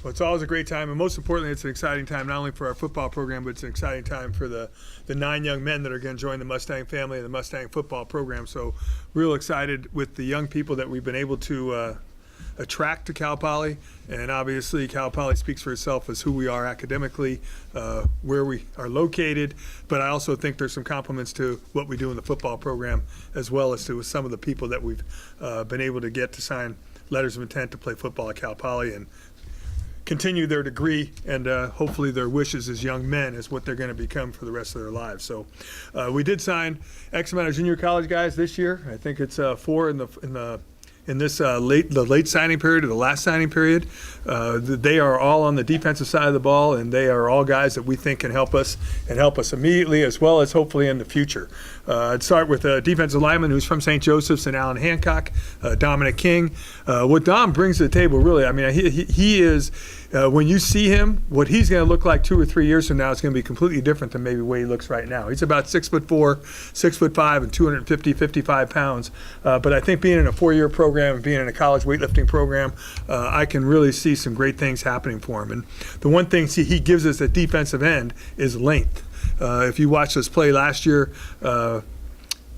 Well, it's always a great time, and most importantly, it's an exciting time not only for our football program, but it's an exciting time for the 9 young men that are going to join the Mustang family and the Mustang football program. So real excited with the young people that we've been able to attract to Cal Poly, and obviously Cal Poly speaks for itself as who we are academically, where we are located, but I also think there's some compliments to what we do in the football program as well as to some of the people that we've been able to get to sign letters of intent to play football at Cal Poly and continue their degree and hopefully their wishes as young men is what they're going to become for the rest of their lives. So we did sign X amount of junior college guys this year. I think it's 4 in this late signing period or the last signing period. They are all on the defensive side of the ball, and they are all guys that we think can help us and help us immediately as well as hopefully in the future. I'd start with a defensive lineman who's from St. Joseph's and Alan Hancock, Dominic King. What Dom brings to the table, really, I mean, he is, when you see him, what he's going to look like 2 or 3 years from now is going to be completely different than maybe the way he looks right now. He's about 6'4", 6'5", and 55 pounds. But I think being in a 4-year program and being in a college weightlifting program, I can really see some great things happening for him. And the one thing he gives us at defensive end is length. If you watched us play last year,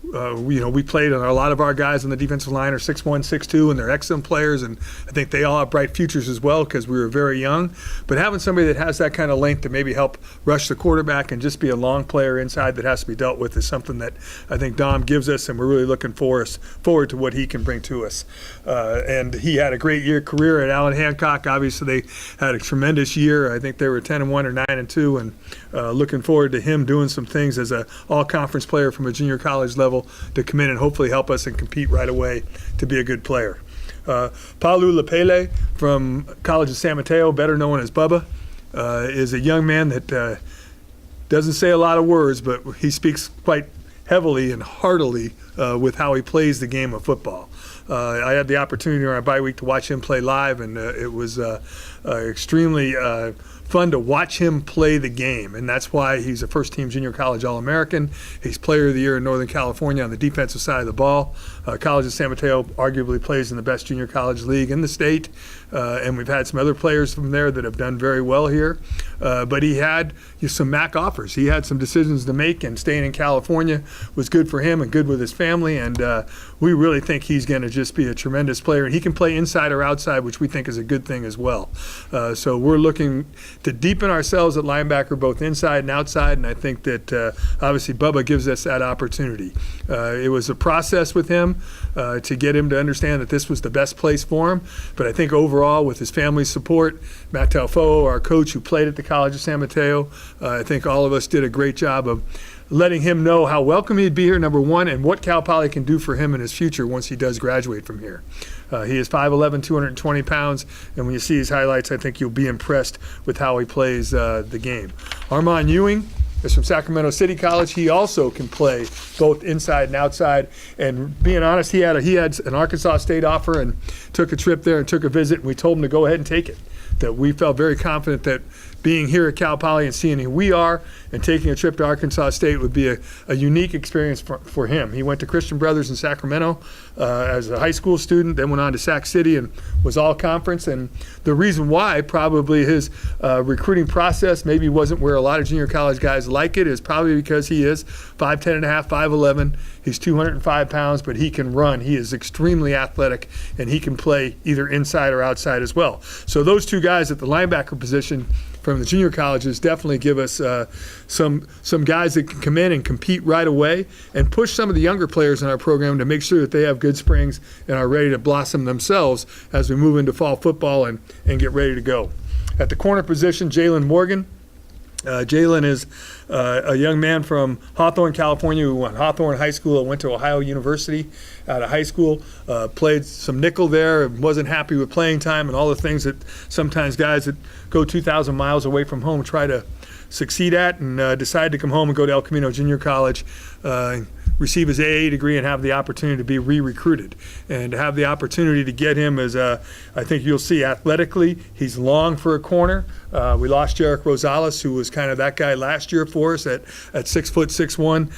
we played, and a lot of our guys on the defensive line are 6'1", 6'2", and they're excellent players, and I think they all have bright futures as well because we were very young. But having somebody that has that kind of length to maybe help rush the quarterback and just be a long player inside that has to be dealt with is something that I think Dom gives us, and we're really looking forward to what he can bring to us. And he had a great career at Alan Hancock. Obviously, they had a tremendous year. I think they were 10-1 or 9-2, and looking forward to him doing some things as an all-conference player from a junior college level to come in and hopefully help us and compete right away to be a good player. Paulu Lepele from College of San Mateo, better known as Bubba, is a young man that doesn't say a lot of words, but he speaks quite heavily and heartily with how he plays the game of football. I had the opportunity on our bye week to watch him play live, and it was extremely fun to watch him play the game, and that's why he's a first-team junior college All-American. He's Player of the Year in Northern California on the defensive side of the ball. College of San Mateo arguably plays in the best junior college league in the state, and we've had some other players from there that have done very well here. But he had some MAC offers. He had some decisions to make, and staying in California was good for him and good with his family, and we really think he's going to just be a tremendous player, and he can play inside or outside, which we think is a good thing as well. So we're looking to deepen ourselves at linebacker both inside and outside, and I think that obviously Bubba gives us that opportunity. It was a process with him to get him to understand that this was the best place for him, but I think overall with his family's support, Matt Talfo, our coach who played at the College of San Mateo, I think all of us did a great job of letting him know how welcome he'd be here, number one, and what Cal Poly can do for him in his future once he does graduate from here. He is 5'11", 220 pounds, and when you see his highlights, I think you'll be impressed with how he plays the game. Armand Ewing is from Sacramento City College. He also can play both inside and outside, and being honest, he had an Arkansas State offer and took a trip there and took a visit, and we told him to go ahead and take it. That we felt very confident that being here at Cal Poly and seeing who we are and taking a trip to Arkansas State would be a unique experience for him. He went to Christian Brothers in Sacramento as a high school student, then went on to Sac City and was all conference. And the reason why probably his recruiting process maybe wasn't where a lot of junior college guys like it is probably because he is 5'10 and a half, 5'11". He's 205 pounds, but he can run. He is extremely athletic, and he can play either inside or outside as well. So those two guys at the linebacker position from the junior colleges definitely give us some guys that can come in and compete right away and push some of the younger players in our program to make sure that they have good springs and are ready to blossom themselves as we move into fall football and get ready to go. At the corner position, Jalen Morgan. Jalen is a young man from Hawthorne, California, who went to Hawthorne High School and went to Ohio University out of high school, played some nickel there, and wasn't happy with playing time and all the things that sometimes guys that go 2,000 miles away from home try to succeed at, and decided to come home and go to El Camino Junior College, receive his AA degree, and have the opportunity to be re-recruited. And to have the opportunity to get him as, I think you'll see athletically, he's long for a corner. We lost Jarek Rosales, who was kind of that guy last year for us at 6 foot 6'1".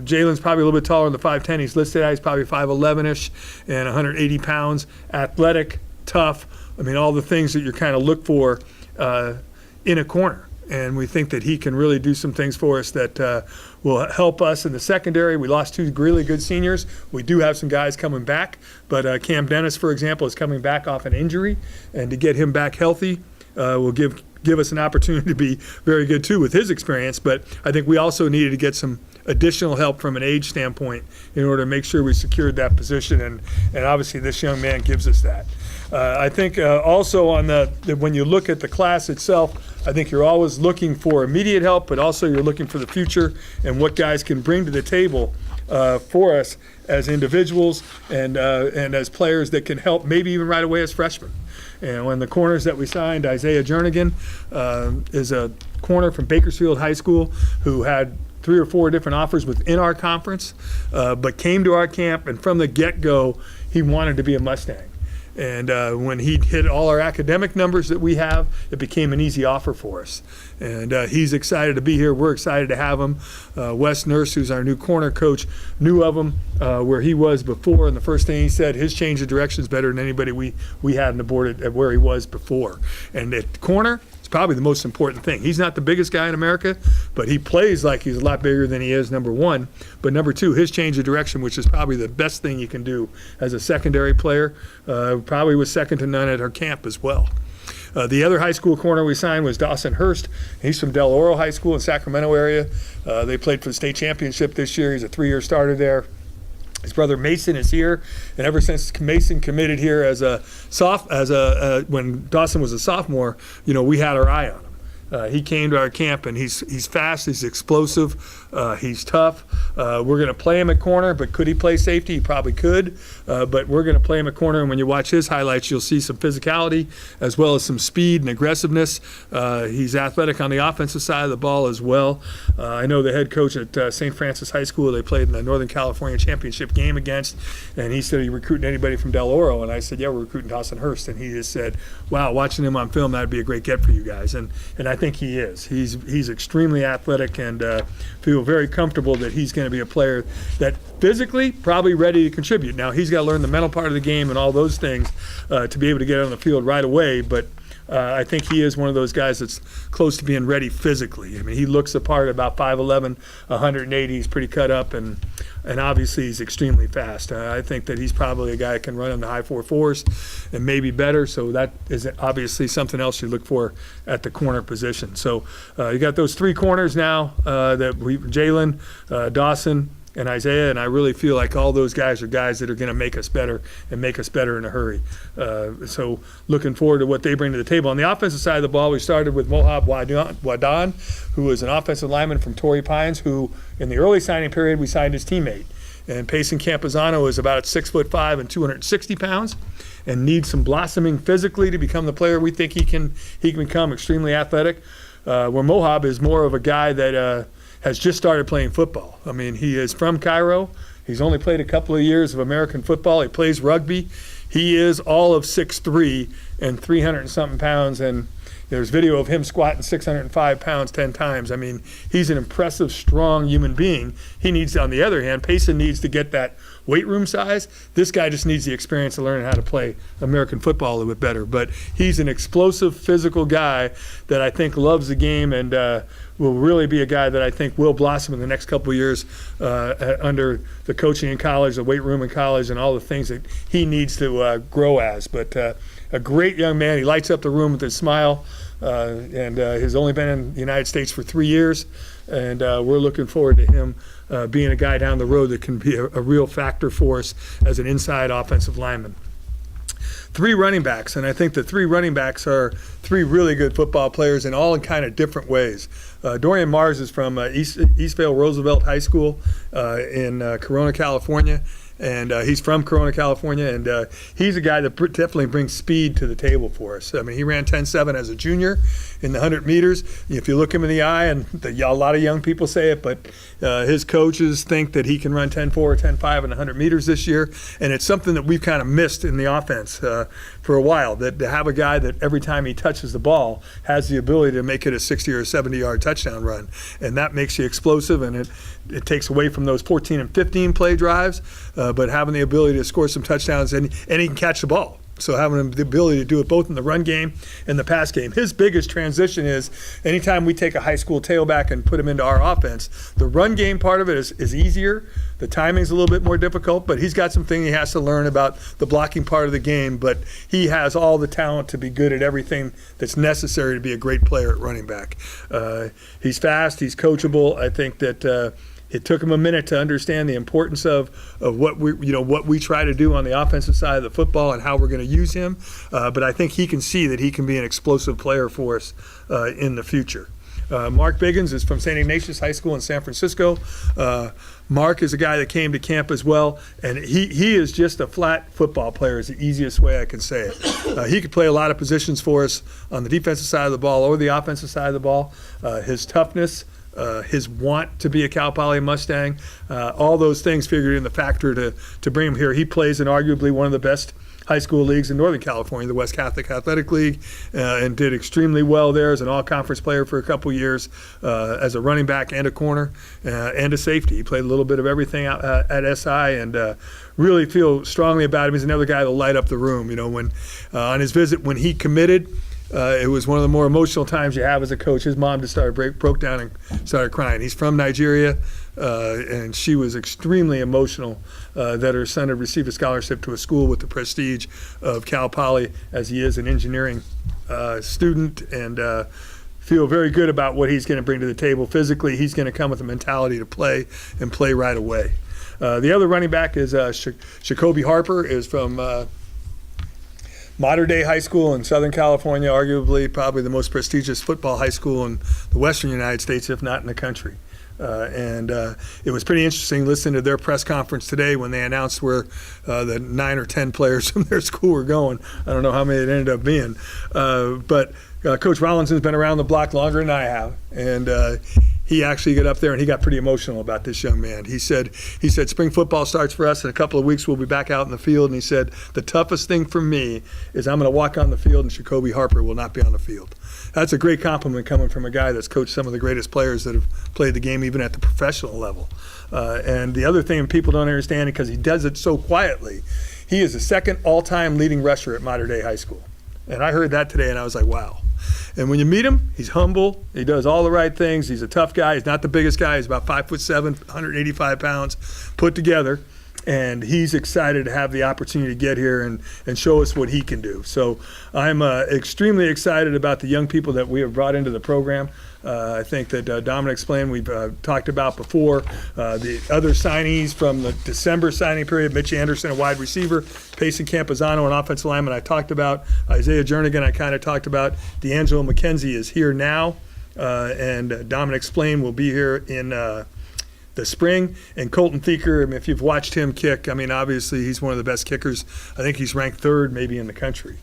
Jalen's probably a little bit taller than the 5'10". He's listed at, he's probably 5'11"-ish and 180 pounds, athletic, tough. I mean, all the things that you kind of look for in a corner. And we think that he can really do some things for us that will help us in the secondary. We lost 2 really good seniors. We do have some guys coming back, but Cam Dennis, for example, is coming back off an injury, and to get him back healthy will give us an opportunity to be very good too with his experience. But I think we also needed to get some additional help from an age standpoint in order to make sure we secured that position, and obviously this young man gives us that. I think also on when you look at the class itself, I think you're always looking for immediate help, but also you're looking for the future and what guys can bring to the table for us as individuals and as players that can help maybe even right away as freshmen. And when the corners that we signed, Isaiah Jernigan is a corner from Bakersfield High School who had 3 or 4 different offers within our conference, but came to our camp, and from the get-go, he wanted to be a Mustang. And when he hit all our academic numbers that we have, it became an easy offer for us. And he's excited to be here. We're excited to have him. Wes Nurse, who's our new corner coach, knew of him where he was before. And the first thing he said, his change of direction is better than anybody we had on the board at where he was before. And at corner, probably the most important thing. He's not the biggest guy in America, but he plays like he's a lot bigger than he is, number one. But number two, his change of direction, which is probably the best thing you can do as a secondary player, probably was second to none at our camp as well. The other high school corner we signed was Dawson Hurst. He's from Del Oro High School in Sacramento area. They played for the state championship this year. He's a 3-year starter there. His brother Mason is here, and ever since Mason committed here when Dawson was a sophomore, we had our eye on him. He came to our camp, and he's fast, he's explosive, he's tough. We're going to play him at corner, but could he play safety? He probably could, but we're going to play him at corner, and when you watch his highlights, you'll see some physicality as well as some speed and aggressiveness. He's athletic on the offensive side of the ball as well. I know the head coach at St. Francis High School, they played in the Northern California Championship game against, and he said, "Are you recruiting anybody from Del Oro?" And I said, "Yeah, we're recruiting Dawson Hurst." And he just said, "Wow, watching him on film, that'd be a great get for you guys." And I think he is. He's extremely athletic, and feel very comfortable that he's going to be a player that physically probably ready to contribute. Now, he's got to learn the mental part of the game and all those things to be able to get on the field right away, but I think he is one of those guys that's close to being ready physically. I mean, he looks the part, about 5'11", 180. He's pretty cut up, and obviously he's extremely fast. I think that he's probably a guy that can run in the high 4.4s and maybe better, so that is obviously something else you look for at the corner position. So you got those 3 corners now, Jalen, Dawson, and Isaiah, and I really feel like all those guys are guys that are going to make us better and make us better in a hurry. So looking forward to what they bring to the table. On the offensive side of the ball, we started with Mohab Wadan, who is an offensive lineman from Torrey Pines, who in the early signing period we signed his teammate. And Payson Campazano is about 6'5" and 260 pounds and needs some blossoming physically to become the player we think he can become, extremely athletic. Where Mohab is more of a guy that has just started playing football. I mean, he is from Cairo. He's only played a couple of years of American football. He plays rugby. He is all of 6'3" and 300 and something pounds, and there's video of him squatting 605 pounds 10 times. I mean, he's an impressive, strong human being. He needs, on the other hand, Payson needs to get that weight room size. This guy just needs the experience of learning how to play American football a little bit better. But he's an explosive, physical guy that I think loves the game and will really be a guy that I think will blossom in the next couple of years under the coaching in college, the weight room in college, and all the things that he needs to grow as. But a great young man. He lights up the room with his smile, and has only been in the United States for 3 years, and we're looking forward to him being a guy down the road that can be a real factor for us as an inside offensive lineman. 3 running backs, and I think the 3 running backs are 3 really good football players, and all in kind of different ways. Dorian Mars is from Eastvale Roosevelt High School in Corona, California. And he's from Corona, California, and he's a guy that definitely brings speed to the table for us. I mean, he ran 10.7 as a junior in the 100 meters. If you look him in the eye, and a lot of young people say it, but his coaches think that he can run 10.4 or 10.5 in the 100 meters this year, and it's something that we've kind of missed in the offense for a while, that to have a guy that every time he touches the ball has the ability to make it a 60 or 70-yard touchdown run, and that makes you explosive, and it takes away from those 14 and 15 play drives, but having the ability to score some touchdowns, and he can catch the ball. So having the ability to do it both in the run game and the pass game. His biggest transition is anytime we take a high school tailback and put him into our offense, the run game part of it is easier. The timing's a little bit more difficult, but he's got some things he has to learn about the blocking part of the game. But he has all the talent to be good at everything that's necessary to be a great player at running back. He's fast. He's coachable. I think that it took him a minute to understand the importance of what we try to do on the offensive side of the football and how we're going to use him. But I think he can see that he can be an explosive player for us in the future. Mark Biggins is from St. Ignatius High School in San Francisco. Mark is a guy that came to camp as well, and he is just a flat football player is the easiest way I can say it. He could play a lot of positions for us on the defensive side of the ball or the offensive side of the ball. His toughness, his want to be a Cal Poly Mustang, all those things figured in the factor to bring him here. He plays in arguably one of the best high school leagues in Northern California, the West Catholic Athletic League, and did extremely well there as an all-conference player for a couple years, as a running back and a corner and a safety. He played a little bit of everything out at SI, and really feel strongly about him. He's another guy that'll light up the room. When on his visit, when he committed, it was one of the more emotional times you have as a coach. His mom just broke down and started crying. He's from Nigeria, and she was extremely emotional that her son had received a scholarship to a school with the prestige of Cal Poly, as he is an engineering student, and feel very good about what he's going to bring to the table. Physically, he's going to come with a mentality to play and play right away. The other running back is Jacoby Harper, is from Mater Dei High School in Southern California, arguably probably the most prestigious football high school in the Western United States, if not in the country. And it was pretty interesting listening to their press conference today when they announced where the 9 or 10 players from their school were going. I don't know how many it ended up being. But Coach Rollinson's been around the block longer than I have. And he actually got up there and he got pretty emotional about this young man. He said spring football starts for us in a couple of weeks. We'll be back out in the field. And he said, the toughest thing for me is I'm going to walk on the field and Jacoby Harper will not be on the field. That's a great compliment coming from a guy that's coached some of the greatest players that have played the game even at the professional level. And the other thing people don't understand, because he does it so quietly, he is the second all-time leading rusher at Mater Dei High School. And I heard that today and I was like, wow. And when you meet him, he's humble. He does all the right things. He's a tough guy. He's not the biggest guy. He's about 5'7", 185 pounds put together. And he's excited to have the opportunity to get here and show us what he can do. So I'm extremely excited about the young people that we have brought into the program. I think that Dominic explained, we've talked about before, the other signees from the December signing period, Mitch Anderson, a wide receiver, Payson Campazano, an offensive lineman I talked about, Isaiah Jernigan I kind of talked about, D'Angelo McKenzie is here now, and Dominic explained will be here in the spring. And Colton Thieker, if you've watched him kick, obviously he's one of the best kickers. I think he's ranked third maybe in the country.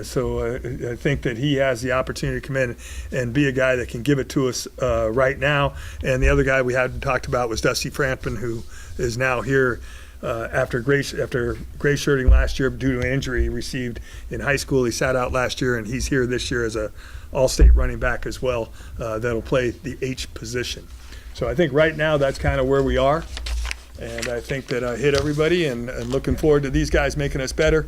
So I think that he has the opportunity to come in and be a guy that can give it to us right now. And the other guy we hadn't talked about was Dusty Frampton, who is now here after gray shirting last year due to an injury he received in high school. He sat out last year, and he's here this year as a all-state running back as well, that'll play the H position. So I think right now that's kind of where we are. And I think that I hit everybody, and looking forward to these guys making us better.